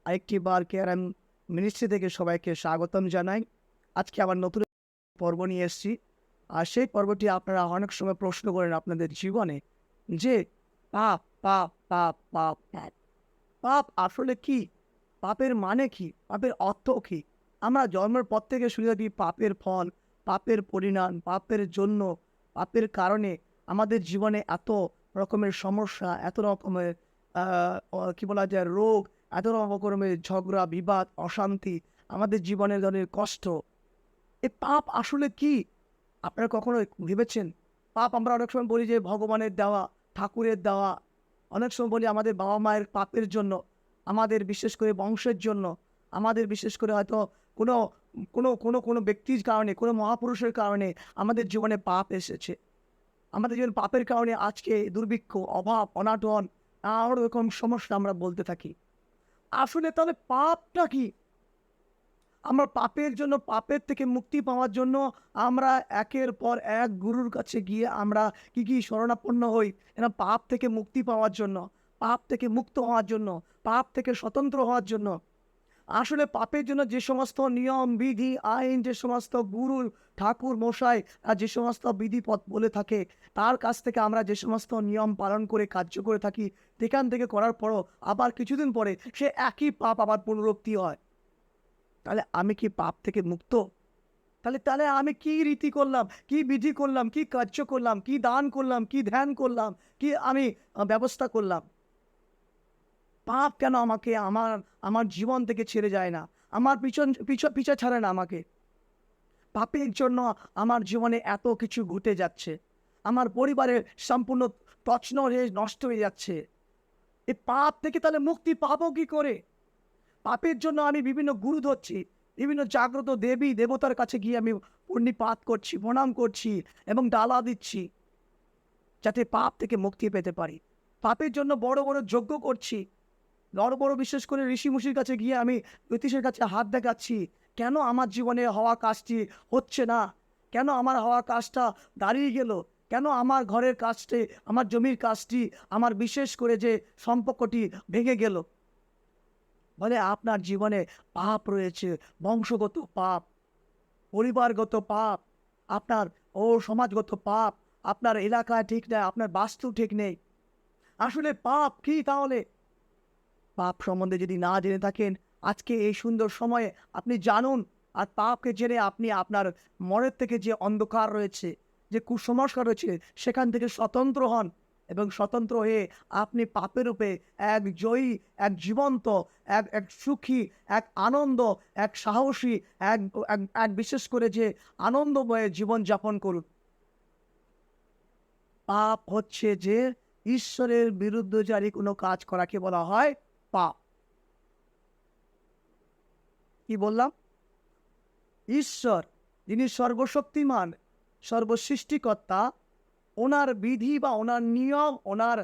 আরেকটি বার কেয়ারাম মিনিস্ট্রি থেকে সবাইকে স্বাগতম জানাই। আজকে আবার নতুন পর্ব নিয়ে এসেছি। আর সেই পর্বটি আপনারা অনেক সময় প্রশ্ন করেন আপনাদের জীবনে যে পাপ পাপ পাপ পাপ পাপ পাপ আসলে কি? পাপের মানে কি? পাপের অর্থ কি? আমরা জন্মের পর থেকে শুনে থাকি পাপের ফল, পাপের পরিণাম, পাপের জন্য, পাপের কারণে আমাদের জীবনে এত রকমের সমস্যা, এত রকমের কি বলা যায় রোগ, এত রকমের ঝগড়া, বিবাদ, অশান্তি, আমাদের জীবনের ধরনের কষ্ট। এই পাপ আসলে কি? আপনারা কখনো ভেবেছেন? পাপ আমরা অনেক সময় বলি যে ভগবানের দেওয়া, ঠাকুরের দেওয়া। অনেক সময় বলি আমাদের বাবা-মায়ের পাপের জন্য, আমাদের বিশেষ করে বংশের জন্য, আমাদের বিশেষ করে হয়তো কোনো কোনো ব্যক্তির কারণে, কোনো মহাপুরুষের কারণে আমাদের জীবনে পাপ এসেছে। আমাদের জীবনে পাপের কারণে আজকে দুর্ভিক্ষ, অভাব, অনাটন, নানা রকম সমস্যা আমরা বলতে থাকি। আসলে তাহলে পাপটা কি? আমরা পাপের জন্য, পাপের থেকে মুক্তি পাওয়ার জন্য আমরা একের পর এক গুরুর কাছে গিয়ে আমরা কি শরণাপন্ন হই এরা পাপ থেকে মুক্তি পাওয়ার জন্য, পাপ থেকে মুক্ত হওয়ার জন্য, পাপ থেকে স্বতন্ত্র হওয়ার জন্য। আসলে পাপের জন্য যে সমস্ত নিয়ম, বিধি, আইন, যে সমস্ত গুরু, ঠাকুর মশাই যে সমস্ত বিধিপথ বলে থাকে, তার কাছ থেকে আমরা যে সমস্ত নিয়ম পালন করে কার্য করে থাকি, সেখান থেকে করার পরও আবার কিছুদিন পরে সে একই পাপ আবার পুনরুক্তি হয়। তাহলে আমি কি পাপ থেকে মুক্ত? তাহলে তাহলে আমি কি রীতি করলাম, কি বিধি করলাম, কি কার্য করলাম, কি দান করলাম, কি ধ্যান করলাম, কি আমি ব্যবস্থা করলাম? পাপ কেন আমাকে আমার আমার জীবন থেকে ছেড়ে যায় না? আমার পিছা ছাড়ে না আমাকে। পাপের জন্য আমার জীবনে এত কিছু ঘটে যাচ্ছে। আমার পরিবারের সম্পূর্ণ তছনছ নষ্ট হয়ে যাচ্ছে। এই পাপ থেকে তাহলে মুক্তি পাবো কি করে? পাপের জন্য আমি বিভিন্ন গুরু ধরছি, বিভিন্ন জাগ্রত দেবী দেবতার কাছে গিয়ে আমি পূর্ণিপাত করছি, প্রণাম করছি এবং ডালা দিচ্ছি, যাতে পাপ থেকে মুক্তি পেতে পারি। পাপের জন্য বড় বড় যজ্ঞ করছি, বড় বড় বিশেষ করে ঋষিমুষির কাছে গিয়ে আমি জ্যোতিষের কাছে হাত দেখাচ্ছি। কেন আমার জীবনে হওয়া কাজটি হচ্ছে না? কেন আমার হওয়া কাজটা দাঁড়িয়ে গেল? কেন আমার ঘরের কাজটি, আমার জমির কাজটি, আমার বিশেষ করে যে সম্পর্কটি ভেঙে গেল? বলে আপনার জীবনে পাপ রয়েছে, বংশগত পাপ, পরিবারগত পাপ, আপনার সমাজগত পাপ, আপনার এলাকায় ঠিক নেই, আপনার বাস্তু ঠিক নেই। আসলে পাপ কি তাহলে? পাপ সম্বন্ধে যদি না জেনে থাকেন, আজকে এই সুন্দর সময়ে আপনি জানুন। আর পাপকে জেনে আপনি আপনার মনের থেকে যে অন্ধকার রয়েছে, যে কুসংস্কার রয়েছে, সেখান থেকে স্বতন্ত্র হন এবং স্বতন্ত্র হয়ে আপনি পাপের রূপে এক জয়ী, এক জীবন্ত, এক এক সুখী, এক আনন্দ, এক সাহসী, এক এক এক বিশেষ করে যে আনন্দময় জীবনযাপন করুন। পাপ হচ্ছে যে ঈশ্বরের বিরুদ্ধচারী কোনো কাজ করাকে বলা হয় পাপ। কি বললাম? ঈশ্বর, যিনি সর্বশক্তিমান, সর্বসৃষ্টিকর্তা, ওনার বিধি বা ওনার নিয়ম, ওনার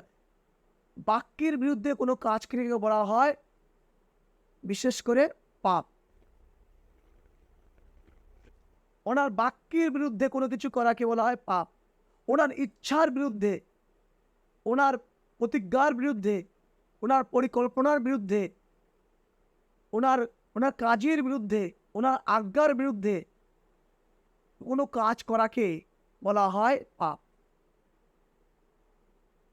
বাক্যের বিরুদ্ধে কোনো কাজকে বলা হয় বিশেষ করে পাপ। ওনার বাক্যের বিরুদ্ধে কোনো কিছু করাকে বলা হয় পাপ। ওনার ইচ্ছার বিরুদ্ধে, ওনার প্রতিজ্ঞার বিরুদ্ধে, ওনার পরিকল্পনার বিরুদ্ধে, ওনার ওনার কাজের বিরুদ্ধে, ওনার আজ্ঞার বিরুদ্ধে কোনো কাজ করাকে বলা হয় পাপ।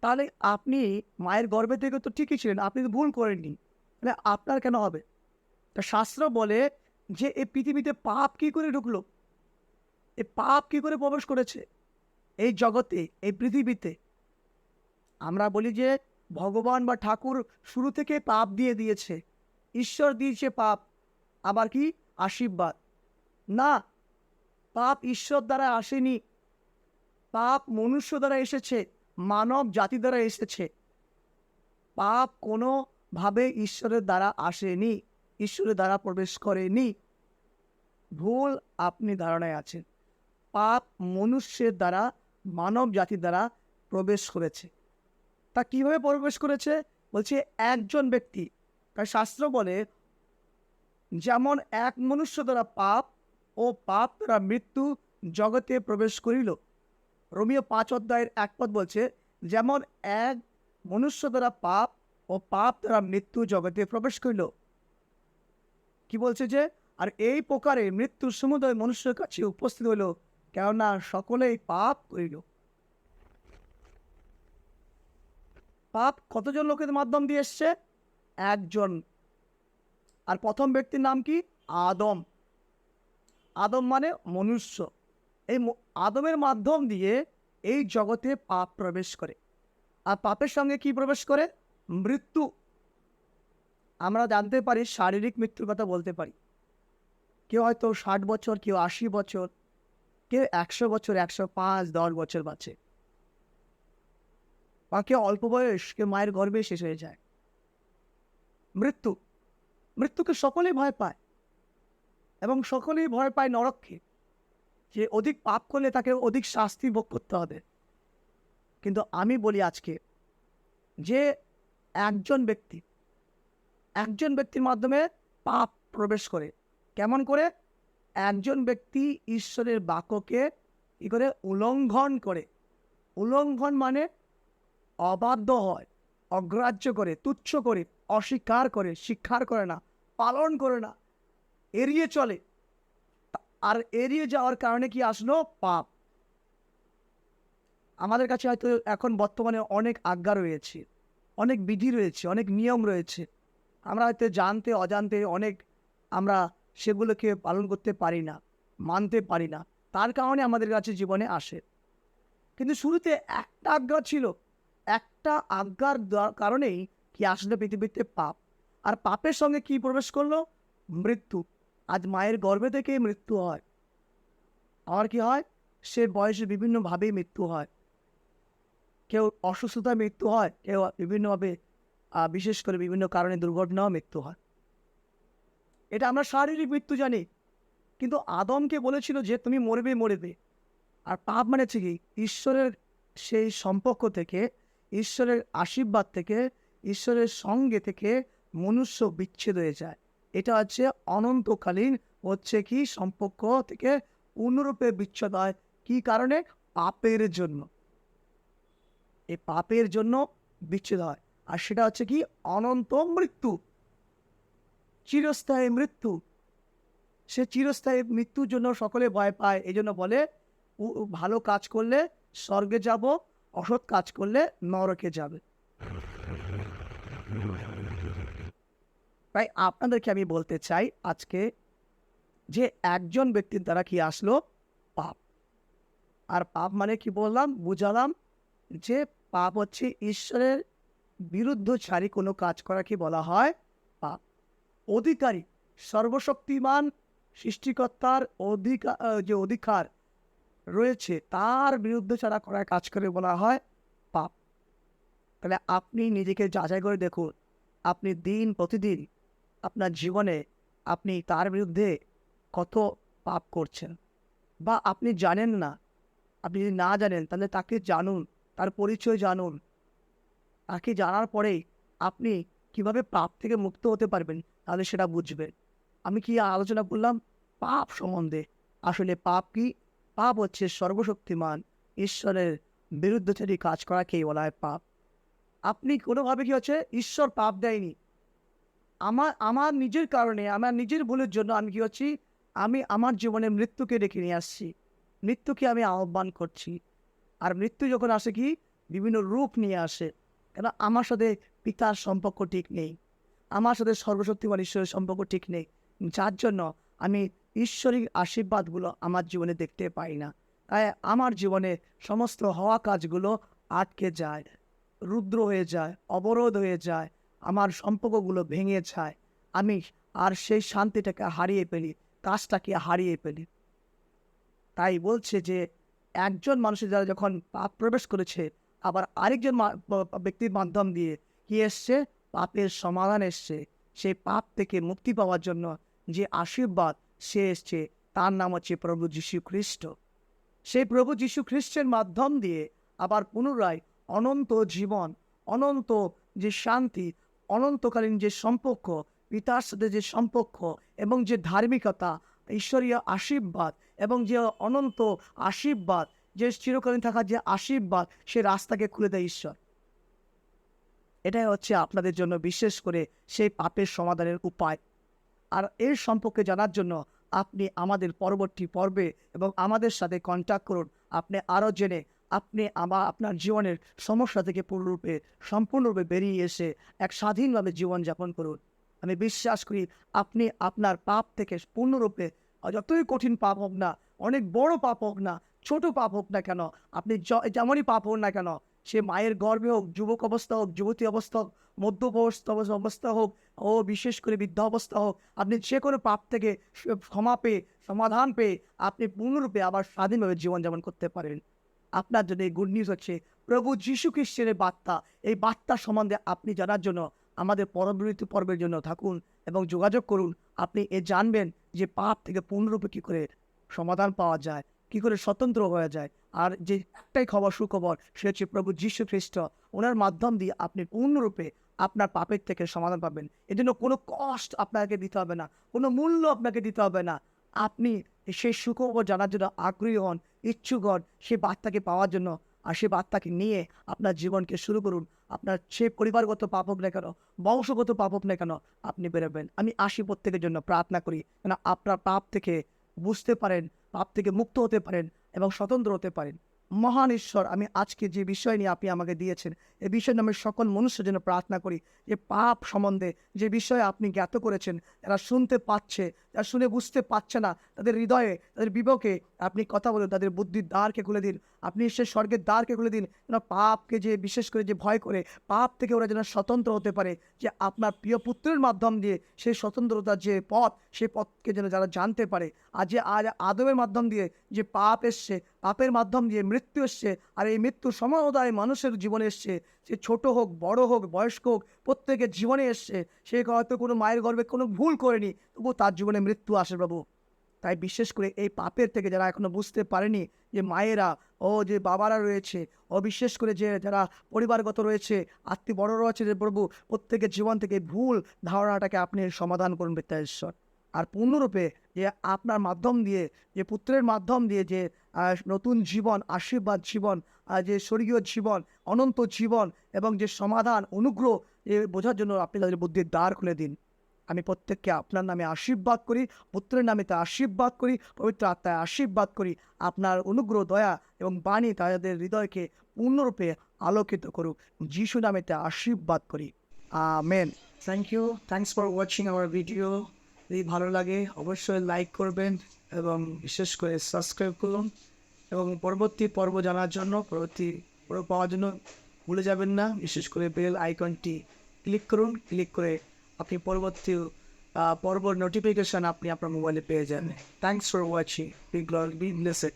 তাহলে আপনি মায়ের গর্ভে থেকে তো ঠিকই ছিলেন, আপনি তো ভুল করেননি, তাহলে আপনার কেন হবে? তা শাস্ত্র বলে যে এই পৃথিবীতে পাপ কি করে ঢুকলো, এই পাপ কি করে প্রবেশ করেছে এই জগতে, এই পৃথিবীতে? আমরা বলি যে ভগবান বা ঠাকুর শুরু থেকে পাপ দিয়ে দিয়েছে, ঈশ্বর দিয়েছে পাপ, আবার কি আশীর্বাদ। না, পাপ ঈশ্বর দ্বারা আসেনি, পাপ মনুষ্য দ্বারা এসেছে, মানব জাতি দ্বারা এসেছে। পাপ কোনোভাবে ঈশ্বরের দ্বারা আসেনি, ঈশ্বরের দ্বারা প্রবেশ করেনি। ভুল আপনি ধারণায় আছেন। পাপ মনুষ্যের দ্বারা, মানব জাতির দ্বারা প্রবেশ করেছে। তা কিভাবে প্রবেশ করেছে? বলছে একজন ব্যক্তি, তাই শাস্ত্র বলে যেমন এক মনুষ্য দ্বারা পাপ ও পাপ দ্বারা মৃত্যু জগতে প্রবেশ করিল। রোমীয় 5:1 বলছে যেমন এক মনুষ্য দ্বারা পাপ ও পাপ দ্বারা মৃত্যু জগতে প্রবেশ করিল, কি বলছে যে, আর এই প্রকারে মৃত্যুর সমুদয় মনুষ্যের কাছে উপস্থিত হইল, কেননা সকলেই পাপ করিল। পাপ কতজন লোকের মাধ্যম দিয়ে এসছে? একজন। আর প্রথম ব্যক্তির নাম কি? আদম। আদম মানে মনুষ্য। এই আদমের মাধ্যম দিয়ে এই জগতে পাপ প্রবেশ করে। আর পাপের সঙ্গে কি প্রবেশ করে? মৃত্যু। আমরা জানতে পারি, শারীরিক মৃত্যুর কথা বলতে পারি। কেউ হয়তো 60 বছর, কেউ 80 বছর, কেউ 100 বছর, 105, 10 বছর বাঁচে, বা কেউ অল্প বয়স, কেউ মায়ের গর্ভে শেষ হয়ে যায়। মৃত্যু, মৃত্যুকে সকলেই ভয় পায়, এবং সকলেই ভয় পায় নরককে, যে অধিক পাপ করলে তাকে অধিক শাস্তি ভোগ করতে হবে। কিন্তু আমি বলি আজকে যে একজন ব্যক্তির মাধ্যমে পাপ প্রবেশ করে। কেমন করে? একজন ব্যক্তি ঈশ্বরের বাক্যকে কি করে? উল্লঙ্ঘন করে। উল্লঙ্ঘন মানে অবাধ্য হয়, অগ্রাহ্য করে, তুচ্ছ করে, অস্বীকার করে, স্বীকার করে না, পালন করে না, এড়িয়ে চলে। আর এড়িয়ে যাওয়ার কারণে কি আসলো? পাপ। আমাদের কাছে হয়তো এখন বর্তমানে অনেক আজ্ঞা রয়েছে, অনেক বিধি রয়েছে, অনেক নিয়ম রয়েছে। আমরা হয়তো জানতে অজান্তে অনেক আমরা সেগুলোকে পালন করতে পারি না, মানতে পারি না। তার কারণে আমাদের কাছে জীবনে আসে। কিন্তু শুরুতে একটা আজ্ঞা ছিল, একটা আজ্ঞার কারণেই কি আসলে পৃথিবীতে পাপ। আর পাপের সঙ্গে কি প্রবেশ করলো? মৃত্যু। আজ মায়ের গর্ভে থেকেই মৃত্যু হয়। আর কি হয়? সে বয়সে বিভিন্নভাবেই মৃত্যু হয়। কেউ অসুস্থতায় মৃত্যু হয়, কেউ বিভিন্নভাবে বিশেষ করে বিভিন্ন কারণে দুর্ঘটনাও মৃত্যু হয়। এটা আমরা শারীরিক মৃত্যু জানি, কিন্তু আদমকে বলেছিল যে তুমি মরবে। আর পাপ মানে হচ্ছে কি? ঈশ্বরের সেই সম্পর্ক থেকে, ঈশ্বরের আশীর্বাদ থেকে, ঈশ্বরের সঙ্গে থেকে মনুষ্য বিচ্ছেদ হয়ে যায়। এটা হচ্ছে অনন্তকালীন হচ্ছে কি সম্পর্ক থেকে পূর্ণরূপে বিচ্ছেদ হয়। কি কারণে? পাপের জন্য। এই পাপের জন্য বিচ্ছেদ হয়। আর সেটা হচ্ছে কি? অনন্ত মৃত্যু, চিরস্থায়ী মৃত্যু। সে চিরস্থায়ী মৃত্যুর জন্য সকলে ভয় পায়। এই জন্য বলে ভালো কাজ করলে স্বর্গে যাব, অসৎ কাজ করলে নরকে যাবে। তাই আপনাদেরকে আমি বলতে চাই আজকে যে একজন ব্যক্তির দ্বারা কি আসলো? পাপ। আর পাপ মানে কি বললাম, বুঝালাম যে পাপ হচ্ছে ঈশ্বরের বিরুদ্ধচারী কোনো কাজ করা কি বলা হয়? পাপ। অধিকারী, সর্বশক্তিমান সৃষ্টিকর্তার যে অধিকার রয়েছে তার বিরুদ্ধে ছাড়া করা কাজ করে বলা হয় পাপ। তাহলে আপনি নিজেকে যাচাই করে দেখুন, আপনি দিন প্রতিদিন আপনার জীবনে আপনি তার বিরুদ্ধে কত পাপ করছেন, বা আপনি জানেন না। আপনি যদি না জানেন তাহলে তাকে জানুন, তার পরিচয় জানুন। তাকে জানার পরেই আপনি কিভাবে পাপ থেকে মুক্ত হতে পারবেন, তাহলে সেটা বুঝবেন। আমি কি আলোচনা করলাম? পাপ সম্বন্ধে। আসলে পাপ কি? পাপ হচ্ছে সর্বশক্তিমান ঈশ্বরের বিরুদ্ধচারী কাজ করাকেই বলা হয় পাপ। আপনি কোনোভাবে কি হচ্ছে? ঈশ্বর পাপ দেয়নি। আমার নিজের কারণে, আমার নিজের ভুলের জন্য আমি কি হচ্ছি? আমি আমার জীবনে মৃত্যুকে ডেকে নিয়ে আসছি, মৃত্যুকে আমি আহ্বান করছি। আর মৃত্যু যখন আসে কি? বিভিন্ন রূপ নিয়ে আসে। কেন? আমার সাথে পিতার সম্পর্ক ঠিক নেই, আমার সাথে সর্বশক্তিমান ঈশ্বরের সম্পর্ক ঠিক নেই, যার জন্য আমি ঈশ্বরিক আশীর্বাদগুলো আমার জীবনে দেখতে পাই না। তাই আমার জীবনে সমস্ত হওয়া কাজগুলো আটকে যায়, রুদ্র হয়ে যায়, অবরোধ হয়ে যায়, আমার সম্পর্কগুলো ভেঙে যায়। আমি আর সেই শান্তিটাকে হারিয়ে ফেলি, কাজটাকে হারিয়ে ফেলি। তাই বলছে যে একজন মানুষের দ্বারা যখন পাপ প্রবেশ করেছে, আবার আরেকজন ব্যক্তির মাধ্যম দিয়ে কি এসছে? পাপের সমাধান এসছে। সেই পাপ থেকে মুক্তি পাওয়ার জন্য যে আশীর্বাদ সে এসছে, তার নাম হচ্ছে প্রভু যীশু খ্রিস্ট। সেই প্রভু যীশু খ্রিস্টের মাধ্যম দিয়ে আবার পুনরায় অনন্ত জীবন, অনন্ত যে শান্তি, অনন্তকালীন যে সম্পর্ক, পিতার সাথে যে সম্পর্ক, এবং যে ধার্মিকতা, ঈশ্বরীয় আশীর্বাদ, এবং যে অনন্ত আশীর্বাদ, যে চিরকালীন থাকার যে আশীর্বাদ, সে রাস্তাকে খুলে দেয় ঈশ্বর। এটাই হচ্ছে আপনাদের জন্য বিশেষ করে সেই পাপের সমাধানের উপায়। আর এর সম্পর্কে জানার জন্য আপনি আমাদের পরবর্তী পর্বে এবং আমাদের সাথে কন্ট্যাক্ট করুন। আপনি আরও জেনে আপনি আপনার জীবনের সমস্যা থেকে সম্পূর্ণরূপে বেরিয়ে এসে এক স্বাধীনভাবে জীবনযাপন করুন। আমি বিশ্বাস করি আপনি আপনার পাপ থেকে পূর্ণরূপে, যতই কঠিন পাপ হোক না, অনেক বড় পাপ হোক না, ছোট পাপ হোক না কেন, আপনি যেমনই পাপ হোক না কেন, সে মায়ের গর্ভে হোক, যুবক অবস্থা হোক, যুবতী অবস্থা হোক, মধ্যবয়স্ক অবস্থা হোক, ও বিশেষ করে বৃদ্ধা অবস্থা হোক, আপনি যে কোনো পাপ থেকে ক্ষমা পেয়ে, সমাধান পেয়ে আপনি পূর্ণরূপে আবার স্বাধীনভাবে জীবনযাপন করতে পারেন। আপনার জন্য এই গুড নিউজ হচ্ছে প্রভু যীশু খ্রিস্টের বার্তা। এই বার্তা সম্বন্ধে আপনি জানার জন্য আমাদের পরবর্তী পর্বের জন্য থাকুন এবং যোগাযোগ করুন। আপনি জানবেন যে পাপ থেকে পূর্ণরূপে কী করে সমাধান পাওয়া যায়, কী করে স্বতন্ত্র হয়ে যায়। আর যে একটাই খবর, সুখবর, সে হচ্ছে প্রভু যীশু খ্রিস্ট। ওনার মাধ্যম দিয়ে আপনি পূর্ণরূপে আপনার পাপের থেকে সমাধান পাবেন। এজন্য কোনো কষ্ট আপনাকে দিতে হবে না, কোনো মূল্য আপনাকে দিতে হবে না। আপনি সেই সুখবর জানার জন্য আগ্রহী হন, ইচ্ছুক হন, সেই বার্তাকে পাওয়ার জন্য। আর সেই বার্তাকে নিয়ে আপনার জীবনকে শুরু করুন। আপনার সে পরিবারগত পাপ হোক না কেন, বংশগত পাপ হোক না কেন, আপনি বেরোবেন। আমি প্রত্যেকের জন্য প্রার্থনা করি কেন আপনার পাপ থেকে বুঝতে পারেন, পাপ থেকে মুক্ত হতে পারেন এবং স্বতন্ত্র হতে পারেন। মহান ঈশ্বর, আমি আজকে যে বিষয় নিয়ে আপনি আমাকে দিয়েছেন, এই বিষয় নিয়ে আমি সকল মানুষের জন্য প্রার্থনা করি যে পাপ সম্বন্ধে যে বিষয়ে আপনি জ্ঞাত করেছেন, যারা শুনতে পাচ্ছে, যারা শুনে বুঝতে পারছে না, তাদের হৃদয়ে, তাদের বিবেকে আপনি কথা বলুন, তাদের বুদ্ধির দ্বারকে খুলে দিন। আপনি সে স্বর্গের দ্বারকে খুলে দিন, যেন পাপকে যে বিশেষ করে যে ভয় করে পাপ থেকে ওরা যেন স্বতন্ত্র হতে পারে, যে আপনার প্রিয় পুত্রের মাধ্যম দিয়ে সেই স্বতন্ত্রতার যে পথ, সেই পথকে যেন যারা জানতে পারে। আর যে আজ আদমের মাধ্যম দিয়ে যে পাপ এসছে, পাপের মাধ্যম দিয়ে মৃত্যু এসছে, আর এই মৃত্যু সমুদায় মানুষের জীবনে এসছে, সে ছোট হোক, বড় হোক, বয়স্ক হোক, প্রত্যেকের জীবনে এসছে। সে হয়তো কোনো মায়ের গর্ভে কোনো ভুল করেনি, তবুও তার জীবনে মৃত্যু আসে প্রভু। তাই বিশেষ করে এই পাপের থেকে যারা এখনো বুঝতে পারেনি, যে মায়েরা ও যে বাবারা রয়েছে, ও বিশেষ করে যে যারা পরিবারগত রয়েছে, আত্মীয় বড় রয়েছে, যে প্রভু প্রত্যেকের জীবন থেকে ভুল ধারণাটাকে আপনি সমাধান করুন পিতা ঈশ্বর। আর পূর্ণরূপে যে আপনার মাধ্যম দিয়ে, যে পুত্রের মাধ্যম দিয়ে যে নতুন জীবন, আশীর্বাদ জীবন, যে স্বর্গীয় জীবন, অনন্ত জীবন এবং যে সমাধান, অনুগ্রহ বোঝার জন্য আপনি তাদের বুদ্ধির দ্বার খুলে দিন। আমি প্রত্যেককে আপনার নামে আশীর্বাদ করি, পুত্রের নামে তা আশীর্বাদ করি, পবিত্র আত্মায় আশীর্বাদ করি। আপনার অনুগ্রহ, দয়া এবং বাণী তাদের হৃদয়কে পূর্ণরূপে আলোকিত করুক। যিশু নামে তা আশীর্বাদ করি। Amen. Thanks for watching hour video. যদি ভালো লাগে অবশ্যই লাইক করবেন এবং বিশেষ করে সাবস্ক্রাইব করুন। এবং পরবর্তী পর্ব জানার জন্য, পরবর্তী পর্ব পাওয়ার জন্য ভুলে যাবেন না, বিশেষ করে বেল আইকনটি ক্লিক করুন। ক্লিক করে আপনি পরবর্তী পর্বর নোটিফিকেশান আপনি আপনার মোবাইলে পেয়ে যাবেন। Thanks for watching. B blessed.